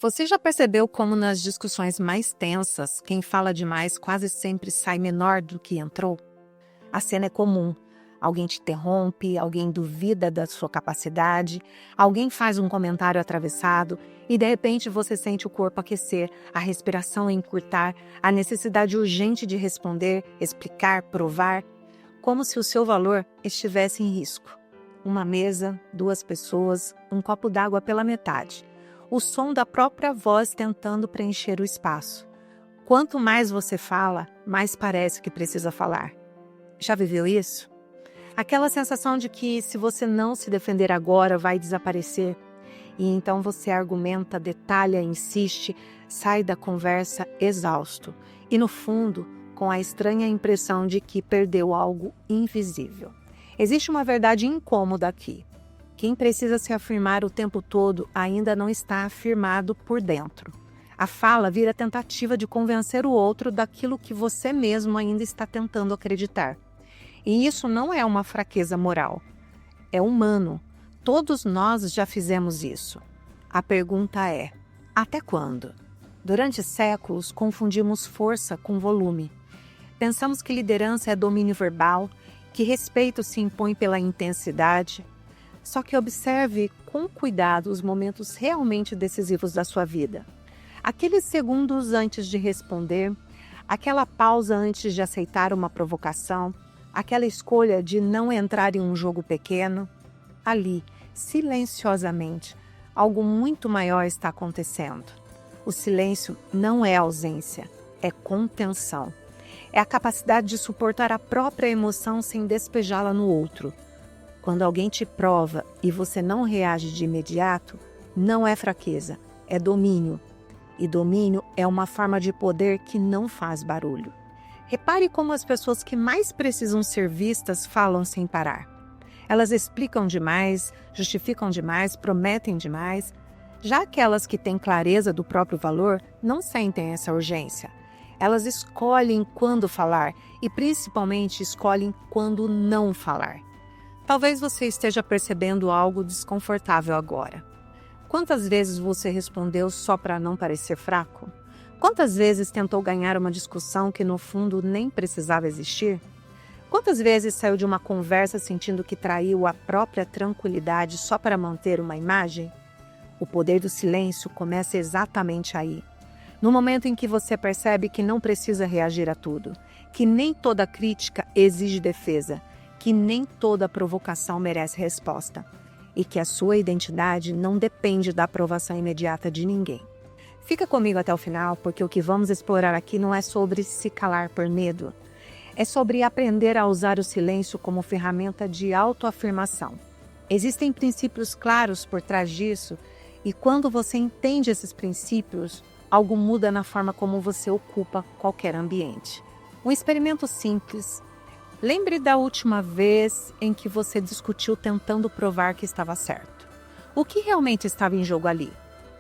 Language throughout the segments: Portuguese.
Você já percebeu como nas discussões mais tensas, quem fala demais quase sempre sai menor do que entrou? A cena é comum. Alguém te interrompe, alguém duvida da sua capacidade, alguém faz um comentário atravessado e de repente você sente o corpo aquecer, a respiração encurtar, a necessidade urgente de responder, explicar, provar, como se o seu valor estivesse em risco. Uma mesa, duas pessoas, um copo d'água pela metade. O som da própria voz tentando preencher o espaço. Quanto mais você fala, mais parece que precisa falar. Já viveu isso? Aquela sensação de que se você não se defender agora, vai desaparecer. E então você argumenta, detalha, insiste, sai da conversa exausto. E no fundo, com a estranha impressão de que perdeu algo invisível. Existe uma verdade incômoda aqui. Quem precisa se afirmar o tempo todo ainda não está afirmado por dentro. A fala vira tentativa de convencer o outro daquilo que você mesmo ainda está tentando acreditar. E isso não é uma fraqueza moral. É humano. Todos nós já fizemos isso. A pergunta é: até quando? Durante séculos, confundimos força com volume. Pensamos que liderança é domínio verbal, que respeito se impõe pela intensidade. Só que observe com cuidado os momentos realmente decisivos da sua vida. Aqueles segundos antes de responder, aquela pausa antes de aceitar uma provocação, aquela escolha de não entrar em um jogo pequeno. Ali, silenciosamente, algo muito maior está acontecendo. O silêncio não é ausência, é contenção. É a capacidade de suportar a própria emoção sem despejá-la no outro. Quando alguém te prova e você não reage de imediato, não é fraqueza, é domínio. E domínio é uma forma de poder que não faz barulho. Repare como as pessoas que mais precisam ser vistas falam sem parar. Elas explicam demais, justificam demais, prometem demais. Já aquelas que têm clareza do próprio valor não sentem essa urgência. Elas escolhem quando falar e principalmente escolhem quando não falar. Talvez você esteja percebendo algo desconfortável agora. Quantas vezes você respondeu só para não parecer fraco? Quantas vezes tentou ganhar uma discussão que no fundo nem precisava existir? Quantas vezes saiu de uma conversa sentindo que traiu a própria tranquilidade só para manter uma imagem? O poder do silêncio começa exatamente aí. No momento em que você percebe que não precisa reagir a tudo, que nem toda crítica exige defesa, que nem toda provocação merece resposta e que a sua identidade não depende da aprovação imediata de ninguém. Fica comigo até o final, porque o que vamos explorar aqui não é sobre se calar por medo, é sobre aprender a usar o silêncio como ferramenta de autoafirmação. Existem princípios claros por trás disso e quando você entende esses princípios, algo muda na forma como você ocupa qualquer ambiente. Um experimento simples. Lembre da última vez em que você discutiu tentando provar que estava certo. O que realmente estava em jogo ali?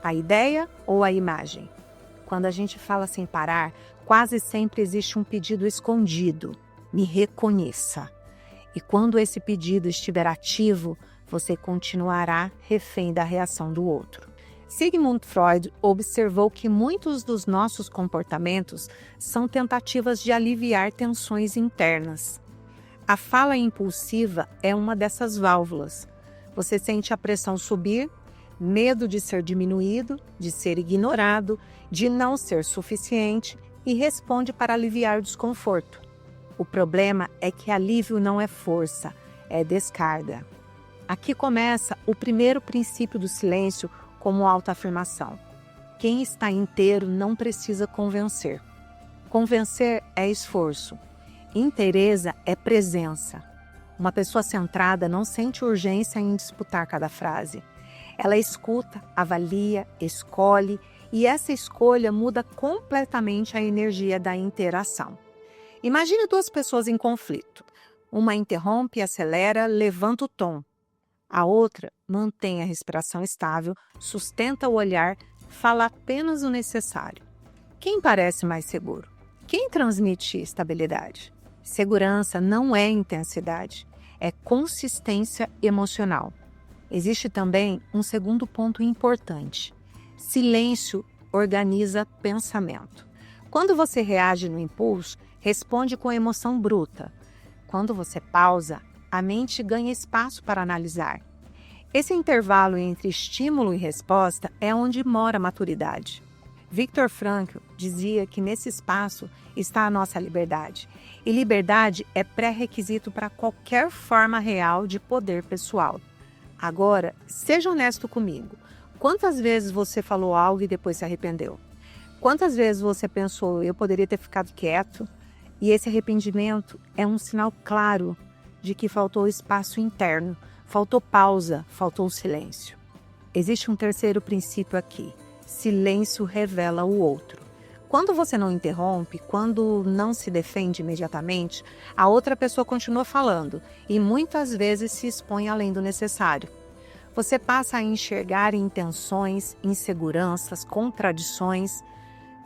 A ideia ou a imagem? Quando a gente fala sem parar, quase sempre existe um pedido escondido. Me reconheça. E quando esse pedido estiver ativo, você continuará refém da reação do outro. Sigmund Freud observou que muitos dos nossos comportamentos são tentativas de aliviar tensões internas. A fala impulsiva é uma dessas válvulas. Você sente a pressão subir, medo de ser diminuído, de ser ignorado, de não ser suficiente e responde para aliviar o desconforto. O problema é que alívio não é força, é descarga. Aqui começa o primeiro princípio do silêncio como autoafirmação. Quem está inteiro não precisa convencer. Convencer é esforço. Inteireza é presença. Uma pessoa centrada não sente urgência em disputar cada frase. Ela escuta, avalia, escolhe e essa escolha muda completamente a energia da interação. Imagine duas pessoas em conflito. Uma interrompe, acelera, levanta o tom. A outra mantém a respiração estável, sustenta o olhar, fala apenas o necessário. Quem parece mais seguro? Quem transmite estabilidade? Segurança não é intensidade, é consistência emocional. Existe também um segundo ponto importante. Silêncio organiza pensamento. Quando você reage no impulso, responde com emoção bruta. Quando você pausa, a mente ganha espaço para analisar. Esse intervalo entre estímulo e resposta é onde mora a maturidade. Viktor Frankl dizia que nesse espaço está a nossa liberdade. E liberdade é pré-requisito para qualquer forma real de poder pessoal. Agora, seja honesto comigo. Quantas vezes você falou algo e depois se arrependeu? Quantas vezes você pensou, eu poderia ter ficado quieto? E esse arrependimento é um sinal claro de que faltou espaço interno, faltou pausa, faltou silêncio. Existe um terceiro princípio aqui. Silêncio revela o outro. Quando você não interrompe, quando não se defende imediatamente, a outra pessoa continua falando e muitas vezes se expõe além do necessário. Você passa a enxergar intenções, inseguranças, contradições.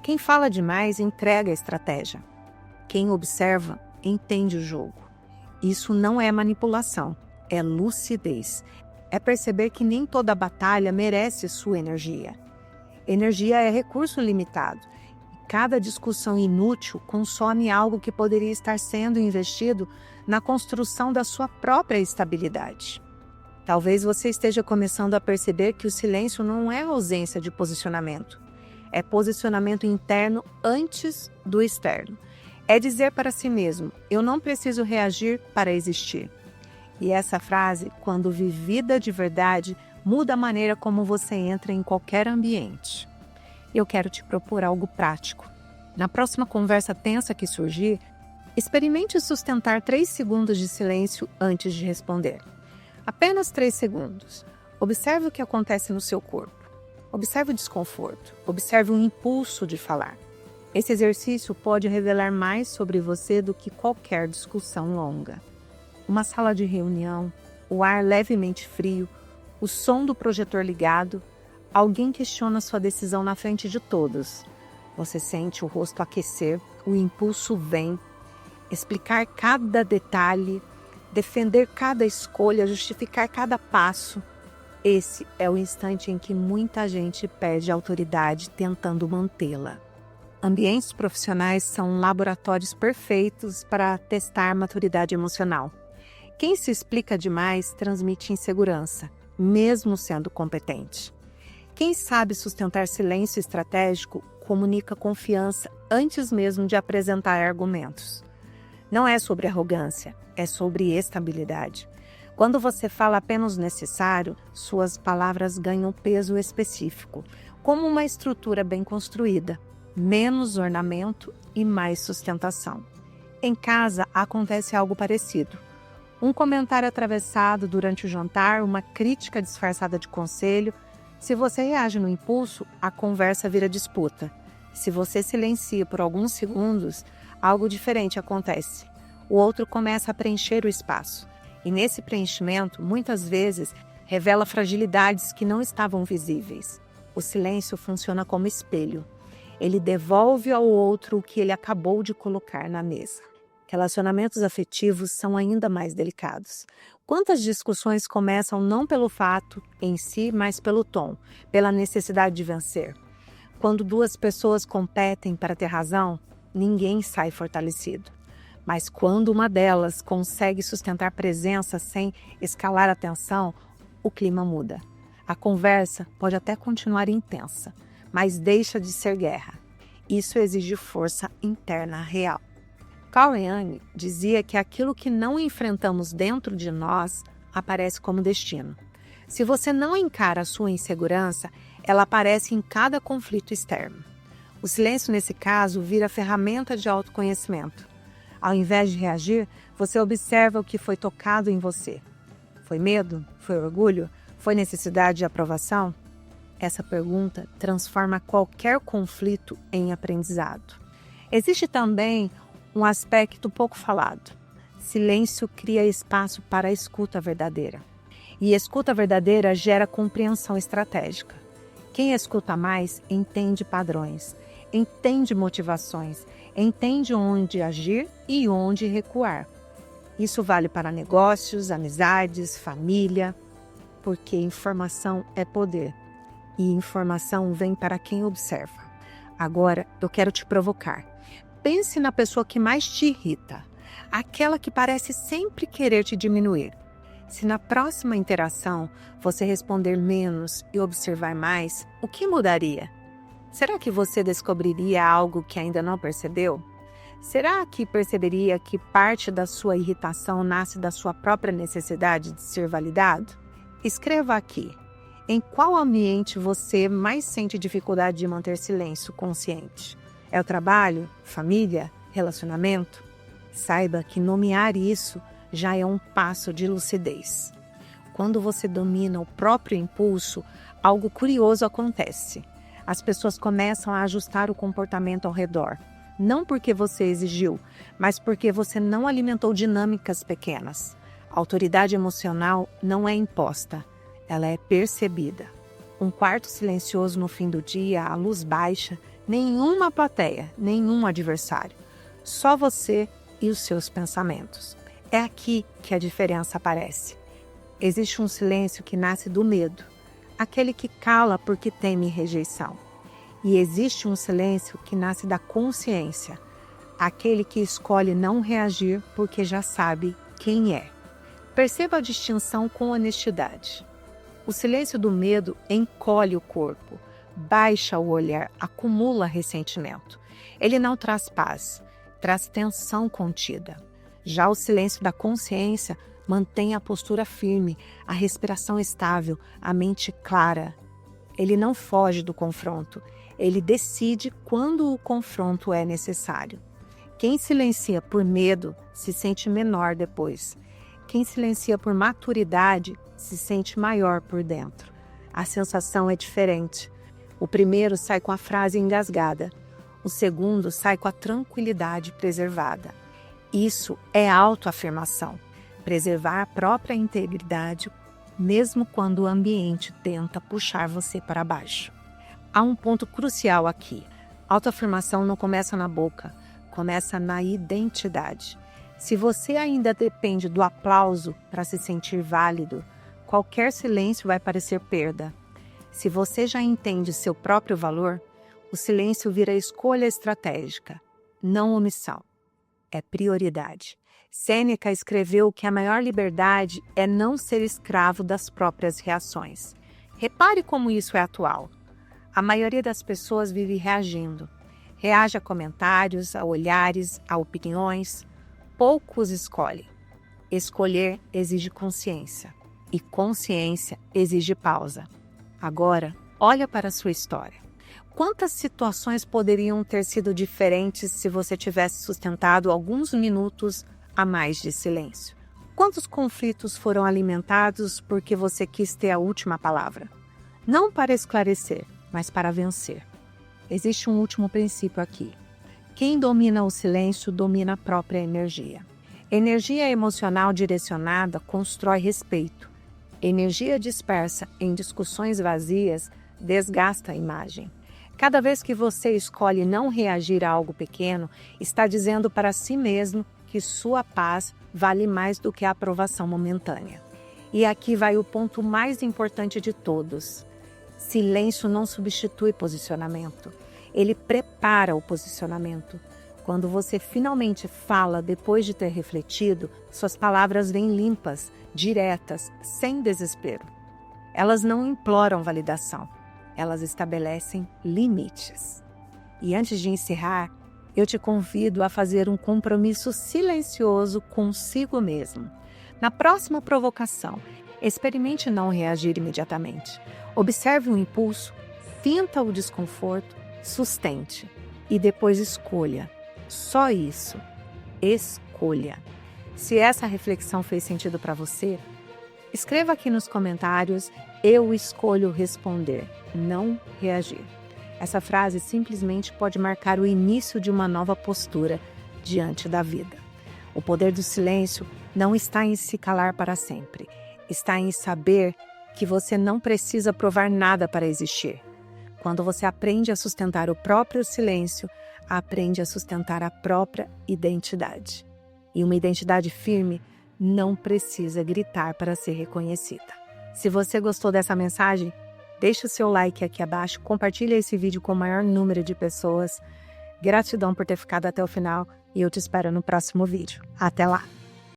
Quem fala demais entrega a estratégia. Quem observa entende o jogo. Isso não é manipulação, é lucidez. É perceber que nem toda batalha merece sua energia. Energia é recurso limitado. Cada discussão inútil consome algo que poderia estar sendo investido na construção da sua própria estabilidade. Talvez você esteja começando a perceber que o silêncio não é ausência de posicionamento. É posicionamento interno antes do externo. É dizer para si mesmo, eu não preciso reagir para existir. E essa frase, quando vivida de verdade, muda a maneira como você entra em qualquer ambiente. Eu quero te propor algo prático. Na próxima conversa tensa que surgir, experimente sustentar 3 segundos de silêncio antes de responder. Apenas 3 segundos. Observe o que acontece no seu corpo. Observe o desconforto. Observe o impulso de falar. Esse exercício pode revelar mais sobre você do que qualquer discussão longa. Uma sala de reunião, o ar levemente frio, o som do projetor ligado, alguém questiona sua decisão na frente de todos. Você sente o rosto aquecer, o impulso vem. Explicar cada detalhe, defender cada escolha, justificar cada passo. Esse é o instante em que muita gente perde a autoridade tentando mantê-la. Ambientes profissionais são laboratórios perfeitos para testar maturidade emocional. Quem se explica demais transmite insegurança, mesmo sendo competente. Quem sabe sustentar silêncio estratégico comunica confiança antes mesmo de apresentar argumentos. Não é sobre arrogância, é sobre estabilidade. Quando você fala apenas o necessário, suas palavras ganham peso específico, como uma estrutura bem construída, menos ornamento e mais sustentação. Em casa acontece algo parecido. Um comentário atravessado durante o jantar, uma crítica disfarçada de conselho. Se você reage no impulso, a conversa vira disputa. Se você silencia por alguns segundos, algo diferente acontece. O outro começa a preencher o espaço. E nesse preenchimento, muitas vezes, revela fragilidades que não estavam visíveis. O silêncio funciona como espelho. Ele devolve ao outro o que ele acabou de colocar na mesa. Relacionamentos afetivos são ainda mais delicados. Quantas discussões começam não pelo fato em si, mas pelo tom, pela necessidade de vencer? Quando 2 pessoas competem para ter razão, ninguém sai fortalecido. Mas quando uma delas consegue sustentar presença sem escalar a tensão, o clima muda. A conversa pode até continuar intensa, mas deixa de ser guerra. Isso exige força interna real. Carl Jung dizia que aquilo que não enfrentamos dentro de nós aparece como destino. Se você não encara a sua insegurança, ela aparece em cada conflito externo. O silêncio, nesse caso, vira ferramenta de autoconhecimento. Ao invés de reagir, você observa o que foi tocado em você. Foi medo? Foi orgulho? Foi necessidade de aprovação? Essa pergunta transforma qualquer conflito em aprendizado. Existe também um aspecto pouco falado. Silêncio cria espaço para a escuta verdadeira. E escuta verdadeira gera compreensão estratégica. Quem escuta mais entende padrões, entende motivações, entende onde agir e onde recuar. Isso vale para negócios, amizades, família, porque informação é poder. e informação vem para quem observa. Agora, eu quero te provocar. Pense na pessoa que mais te irrita, aquela que parece sempre querer te diminuir. Se na próxima interação você responder menos e observar mais, o que mudaria? Será que você descobriria algo que ainda não percebeu? Será que perceberia que parte da sua irritação nasce da sua própria necessidade de ser validado? Escreva aqui. Em qual ambiente você mais sente dificuldade de manter silêncio consciente? É o trabalho, família, relacionamento? Saiba que nomear isso já é um passo de lucidez. Quando você domina o próprio impulso, algo curioso acontece. As pessoas começam a ajustar o comportamento ao redor. Não porque você exigiu, mas porque você não alimentou dinâmicas pequenas. A autoridade emocional não é imposta, ela é percebida. Um quarto silencioso no fim do dia, a luz baixa, nenhuma plateia, nenhum adversário. Só você e os seus pensamentos. É aqui que a diferença aparece. Existe um silêncio que nasce do medo, aquele que cala porque teme rejeição. E existe um silêncio que nasce da consciência, aquele que escolhe não reagir porque já sabe quem é. Perceba a distinção com honestidade. O silêncio do medo encolhe o corpo, baixa o olhar, acumula ressentimento. Ele não traz paz, traz tensão contida. Já o silêncio da consciência mantém a postura firme, a respiração estável, a mente clara. Ele não foge do confronto, ele decide quando o confronto é necessário. Quem silencia por medo se sente menor depois. Quem silencia por maturidade se sente maior por dentro. A sensação é diferente. O primeiro sai com a frase engasgada. O segundo sai com a tranquilidade preservada. Isso é autoafirmação. Preservar a própria integridade, mesmo quando o ambiente tenta puxar você para baixo. Há um ponto crucial aqui. Autoafirmação não começa na boca, começa na identidade. Se você ainda depende do aplauso para se sentir válido, qualquer silêncio vai parecer perda. Se você já entende seu próprio valor, o silêncio vira escolha estratégica, não omissão. É prioridade. Sêneca escreveu que a maior liberdade é não ser escravo das próprias reações. Repare como isso é atual. A maioria das pessoas vive reagindo. Reage a comentários, a olhares, a opiniões. Poucos escolhem. Escolher exige consciência. E consciência exige pausa. Agora, olha para a sua história. Quantas situações poderiam ter sido diferentes se você tivesse sustentado alguns minutos a mais de silêncio? Quantos conflitos foram alimentados porque você quis ter a última palavra? Não para esclarecer, mas para vencer. Existe um último princípio aqui. Quem domina o silêncio domina a própria energia. Energia emocional direcionada constrói respeito. Energia dispersa em discussões vazias desgasta a imagem. Cada vez que você escolhe não reagir a algo pequeno, está dizendo para si mesmo que sua paz vale mais do que a aprovação momentânea. E aqui vai o ponto mais importante de todos. Silêncio não substitui posicionamento. Ele prepara o posicionamento. Quando você finalmente fala depois de ter refletido, suas palavras vêm limpas, diretas, sem desespero. Elas não imploram validação. Elas estabelecem limites. E antes de encerrar, eu te convido a fazer um compromisso silencioso consigo mesmo. Na próxima provocação, experimente não reagir imediatamente. Observe o impulso, sinta o desconforto, sustente e depois escolha. Só isso. Escolha. Se essa reflexão fez sentido para você, escreva aqui nos comentários: eu escolho responder, não reagir. Essa frase simplesmente pode marcar o início de uma nova postura diante da vida. O poder do silêncio não está em se calar para sempre. Está em saber que você não precisa provar nada para existir. Quando você aprende a sustentar o próprio silêncio, aprende a sustentar a própria identidade. E uma identidade firme não precisa gritar para ser reconhecida. Se você gostou dessa mensagem, Deixa o seu like aqui abaixo, compartilha esse vídeo com o maior número de pessoas. Gratidão por ter ficado até o final e eu te espero no próximo vídeo. Até lá!